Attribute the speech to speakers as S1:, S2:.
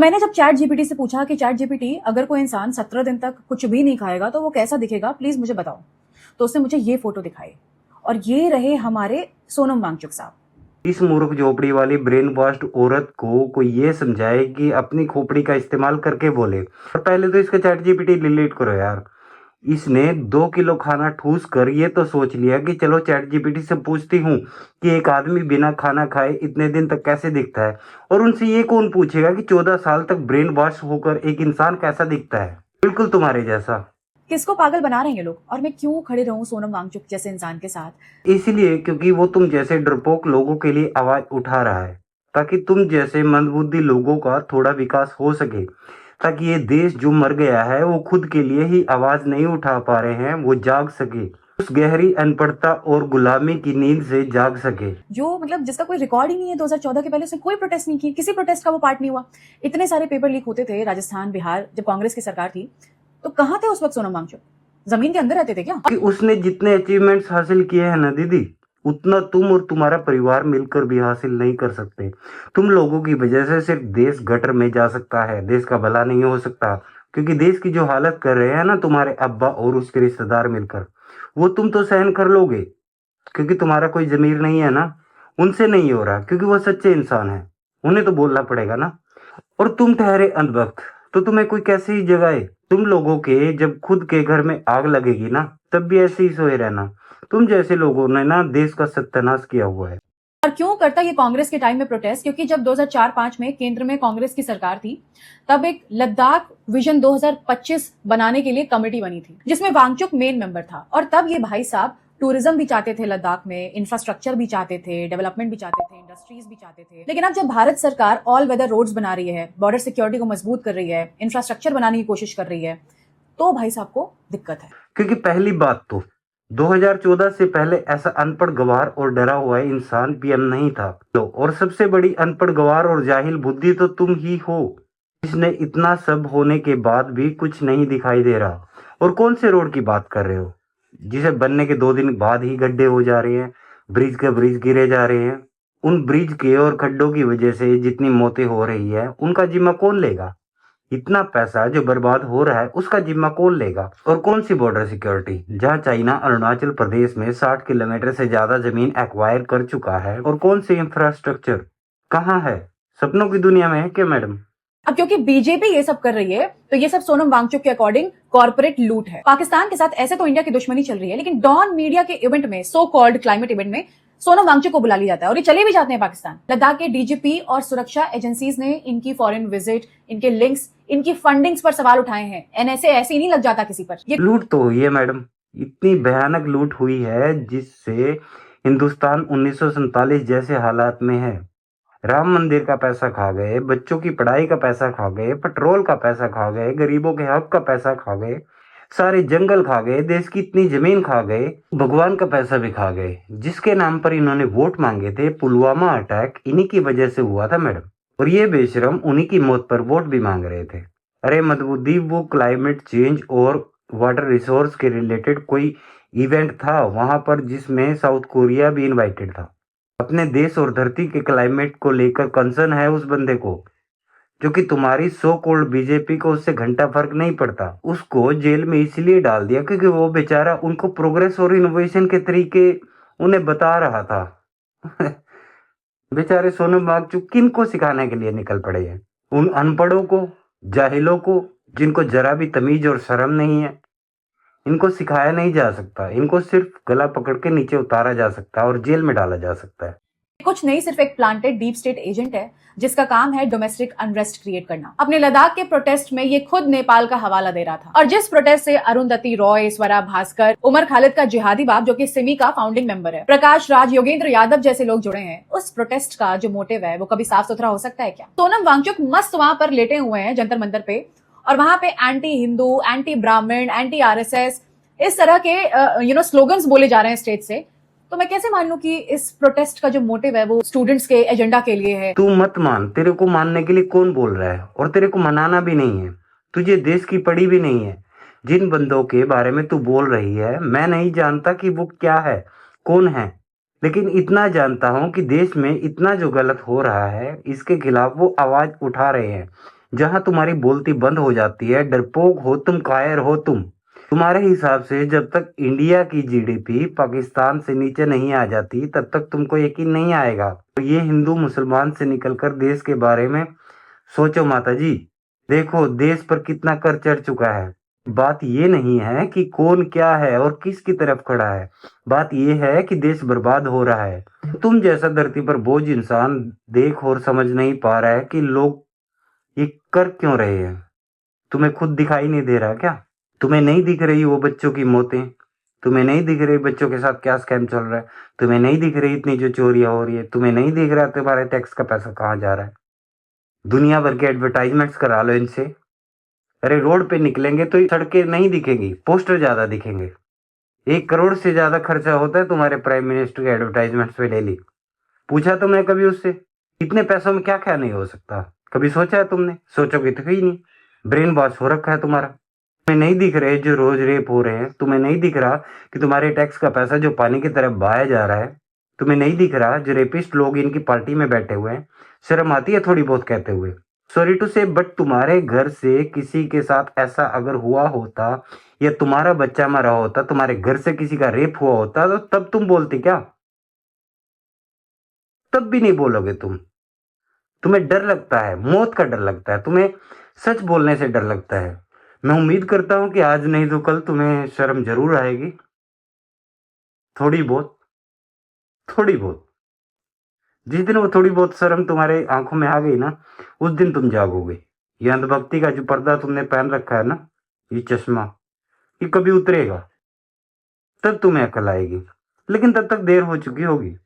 S1: मैंने जब chat GPT से पूछा कि चैट जीपीटी अगर कोई इंसान 17 दिन तक कुछ भी नहीं खाएगा तो वो कैसा दिखेगा, प्लीज मुझे बताओ। तो उसने मुझे ये फोटो दिखाई और ये रहे हमारे सोनम वांगचुक साहब।
S2: इस मूर्ख झोपड़ी वाली ब्रेन वॉश्ड औरत को कोई ये समझाए कि अपनी खोपड़ी का इस्तेमाल करके बोले। और पहले तो इसका चैट जीपीटी डिलीट करो यार। इसने 2 किलो खाना ठूस कर ये तो सोच लिया कि चलो चैट जीपीटी से पूछती हूँ कि एक आदमी बिना खाना खाए इतने दिन तक कैसे दिखता है। और उनसे ये कौन पूछेगा कि 14 साल तक ब्रेन वॉश होकर एक इंसान कैसा दिखता है, बिल्कुल तुम्हारे जैसा।
S1: किसको पागल बना रहे हैं ये लोग, और मैं क्यों खड़े रहूं सोनम वांगचुक जैसे इंसान के साथ।
S2: इसलिए क्योंकि वो तुम जैसे डरपोक लोगों के लिए आवाज उठा रहा है, ताकि तुम जैसे मंदबुद्धि लोगों का थोड़ा विकास हो सके, ताकि ये देश जो मर गया है वो खुद के लिए ही आवाज नहीं उठा पा रहे हैं वो जाग सके, उस गहरी अनपढ़ता और गुलामी की नींद से जाग सके।
S1: जो मतलब जिसका कोई रिकॉर्ड ही नहीं है, 2014 के पहले उसने कोई प्रोटेस्ट नहीं की, किसी प्रोटेस्ट का वो पार्ट नहीं हुआ। इतने सारे पेपर लीक होते थे राजस्थान बिहार जब कांग्रेस की सरकार थी, तो कहाँ थे उस वक्त सोनम वांगचुक? जमीन के अंदर रहते थे क्या?
S2: कि उसने जितने अचीवमेंट्स हासिल किए हैं ना दीदी, उतना तुम और तुम्हारा परिवार मिलकर भी हासिल नहीं कर सकते। तुम लोगों की वजह से सिर्फ देश गटर में जा सकता है, देश का भला नहीं हो सकता। क्योंकि देश की जो हालत कर रहे हैं ना तुम्हारे अब्बा और उसके रिश्तेदार मिलकर, वो तुम तो सहन कर लोगे क्योंकि तुम्हारा कोई जमीर नहीं है ना। उनसे नहीं हो रहा क्योंकि वो सच्चे इंसान है, उन्हें तो बोलना पड़ेगा ना। और तुम ठहरे अंधभक्त, तो तुम्हें कोई कैसे ही जगाए। तुम लोगों के जब खुद के घर में आग लगेगी ना, तब भी ऐसे ही सोए रहना। तुम जैसे लोगों ने ना देश का सत्यानाश किया हुआ है।
S1: और क्यों करता ये कांग्रेस के टाइम में प्रोटेस्ट? क्योंकि जब 2004-5 में केंद्र में कांग्रेस की सरकार थी, तब एक लद्दाख विजन 2025 बनाने के लिए कमेटी बनी थी जिसमें वांगचुक मेन मेंबर था। और तब ये भाई साहब टूरिज्म भी चाहते थे लद्दाख में, इंफ्रास्ट्रक्चर भी चाहते थे, डेवलपमेंट भी चाहते थे, इंडस्ट्रीज भी चाहते थे। लेकिन अब जब भारत सरकार ऑल वेदर रोड्स बना रही है, बॉर्डर सिक्योरिटी को मजबूत कर रही है, इंफ्रास्ट्रक्चर बनाने की कोशिश कर रही है, तो भाई साहब को दिक्कत है।
S2: क्योंकि पहली बात तो 2014 से पहले ऐसा अनपढ़ गवार और डरा हुआ इंसान पीएम नहीं था। तो और सबसे बड़ी अनपढ़ गवार और जाहिल बुद्धि तो तुम ही हो, जिसने इतना सब होने के बाद भी कुछ नहीं दिखाई दे रहा। और कौन से रोड की बात कर रहे हो जिसे बनने के 2 दिन बाद ही गड्ढे हो जा रहे हैं, ब्रिज के ब्रिज गिरे जा रहे हैं। उन ब्रिज के और खड्डों की वजह से जितनी मौतें हो रही है उनका जिम्मा कौन लेगा? इतना पैसा जो बर्बाद हो रहा है उसका जिम्मा कौन लेगा? और कौन सी बॉर्डर सिक्योरिटी जहां चाइना अरुणाचल प्रदेश में 60 किलोमीटर से ज्यादा जमीन एक्वायर कर चुका है? और कौन सी इंफ्रास्ट्रक्चर कहाँ है? सपनों की दुनिया में है क्या मैडम?
S1: अब क्योंकि बीजेपी ये सब कर रही है, तो ये सब सोनम वांगचुक के अकॉर्डिंग कॉर्पोरेट लूट है। पाकिस्तान के साथ ऐसे तो इंडिया की दुश्मनी चल रही है, लेकिन डॉन मीडिया के इवेंट में, सो कॉल्ड क्लाइमेट इवेंट में, सोनम वांगचुक को बुला लिया जाता है और ये चले भी जाते हैं पाकिस्तान। लद्दाख के डीजीपी और सुरक्षा एजेंसीज ने इनकी फॉरेन विजिट, इनके लिंक्स, इनकी फंडिंग्स पर सवाल उठाए हैं। एनएसए ऐसे ही नहीं लग जाता किसी पर। ये
S2: लूट तो हुई है मैडम, इतनी भयानक लूट हुई है जिससे हिंदुस्तान 1947 जैसे हालात में है। राम मंदिर का पैसा खा गए, बच्चों की पढ़ाई का पैसा खा गए, पेट्रोल का पैसा खा गए, गरीबों के हक का पैसा खा गए, सारे जंगल खा गए, देश की इतनी जमीन खा गए, भगवान का पैसा भी खा गए। जिसके नाम पर इन्होंने वोट मांगे थे, पुलवामा अटैक इन्हीं की वजह से हुआ था मैडम। और ये बेशरम उन्हीं की मौत पर वोट भी मांग रहे थे। अरे मदबुद्धी, वो क्लाइमेट चेंज और वाटर रिसोर्स के रिलेटेड कोई इवेंट था वहां पर जिसमें साउथ कोरिया भी इनवाइटेड था। अपने देश और धरती के क्लाइमेट को लेकर कंसर्न है उस बंदे को, जो कि तुम्हारी सो कॉल्ड बीजेपी को उससे घंटा फर्क नहीं पड़ता। उसको जेल में इसलिए डाल दिया क्योंकि वो बेचारा उनको प्रोग्रेस और इनोवेशन के तरीके उन्हें बता रहा था। बेचारे सोनम वांगचुक किन को सिखाने के लिए निकल पड़े हैं? उन अनपढ़ों को, जाहिलों को, जिनको जरा भी तमीज और शर्म नहीं है। इनको सिखाया नहीं जा सकता, इनको सिर्फ गला पकड़ के नीचे उतारा जा सकता है और जेल में डाला जा सकता है।
S1: कुछ नहीं, सिर्फ एक प्लांटेड डीप स्टेट एजेंट है जिसका काम है डोमेस्टिक अनरेस्ट क्रिएट करना। अपने लद्दाख के प्रोटेस्ट में ये खुद नेपाल का हवाला दे रहा था। और जिस प्रोटेस्ट से अरुंधति रॉय, स्वरा भास्कर, उमर खालिद का जिहादी बाप जो कि सिमी का फाउंडिंग मेंबर है, प्रकाश राज, योगेंद्र यादव जैसे लोग जुड़े हैं, उस प्रोटेस्ट का जो मोटिव है वो कभी साफ सुथरा हो सकता है क्या? सोनम वांगचुक मस्त वहां पर लेटे हुए हैं जंतर मंतर पे, और वहां पे एंटी हिंदू, एंटी ब्राह्मण, एंटी आरएसएस, इस तरह के स्लोगन्स बोले जा रहे हैं स्टेज से। तो मैं कैसे मान लूं कि इस प्रोटेस्ट का जो मोटिव है वो स्टूडेंट्स के एजेंडा के लिए है?
S2: तू मत मान, तेरे को मानने के लिए कौन बोल रहा है? और तेरे को मनाना भी नहीं है, तुझे देश की पड़ी भी नहीं है। जिन बंदों के बारे में तू बोल रही है मैं नहीं जानता कि वो क्या है, कौन है, लेकिन इतना जानता हूं कि देश में इतना जो गलत हो रहा है इसके खिलाफ वो आवाज उठा रहे हैं। जहां तुम्हारी बोलती बंद हो जाती है। डरपोक हो तुम, कायर हो तुम। तुम्हारे हिसाब से जब तक इंडिया की जीडीपी पाकिस्तान से नीचे नहीं आ जाती तब तक तुमको यकीन नहीं आएगा। तो ये हिंदू मुसलमान से निकलकर देश के बारे में सोचो माता जी। देखो देश पर कितना कर चढ़ चुका है। बात ये नहीं है कि कौन क्या है और किसकी तरफ खड़ा है, बात ये है कि देश बर्बाद हो रहा है। तुम जैसा धरती पर बोझ इंसान देख और समझ नहीं पा रहा है कि लोग ये कर क्यों रहे हैं। तुम्हें खुद दिखाई नहीं दे रहा क्या? तुम्हें नहीं दिख रही वो बच्चों की मौतें? तुम्हें नहीं दिख रही बच्चों के साथ क्या स्कैम चल रहा है? तुम्हें नहीं दिख रही इतनी जो चोरियां हो रही है? तुम्हें नहीं दिख रहा तुम्हारे टैक्स का पैसा कहाँ जा रहा है? दुनिया भर के एडवर्टाइजमेंट्स करा लो इनसे। अरे रोड पे निकलेंगे तो सड़कें नहीं दिखेंगी, पोस्टर ज्यादा दिखेंगे। 1 करोड़ से ज्यादा खर्चा होता है तुम्हारे प्राइम मिनिस्टर के एडवर्टाइजमेंट्स पे डेली। पूछा तो मैं कभी उससे इतने पैसों में क्या क्या नहीं हो सकता? कभी सोचा है तुमने? सोचोगे तो ही नहीं। ब्रेन वॉश हो रखा है तुम्हारा। तुम्हें नहीं दिख रहे जो रोज रेप हो रहे हैं? तुम्हें नहीं दिख रहा कि तुम्हारे टैक्स का पैसा जो पानी की तरफ बहाया जा रहा है? तुम्हें नहीं दिख रहा जो रेपिस्ट लोग इनकी पार्टी में बैठे हुए हैं? शर्म आती है थोड़ी बहुत कहते हुए? सॉरी टू से बट तुम्हारे घर से किसी के साथ ऐसा अगर हुआ होता या तुम्हारा बच्चा मरा होता, तुम्हारे घर से किसी का रेप हुआ होता तो तब तुम बोलते क्या? तब भी नहीं बोलोगे तुम। तुम्हें डर लगता है, मौत का डर लगता है, तुम्हें सच बोलने से डर लगता है। मैं उम्मीद करता हूं कि आज नहीं तो कल तुम्हें शर्म जरूर आएगी। थोड़ी बहुत, थोड़ी बहुत। जिस दिन वो थोड़ी बहुत शर्म तुम्हारे आंखों में आ गई ना, उस दिन तुम जागोगे। ये अंधभक्ति का जो पर्दा तुमने पहन रखा है ना, ये चश्मा, ये कभी उतरेगा, तब तुम्हें अकल आएगी। लेकिन तब तक देर हो चुकी होगी।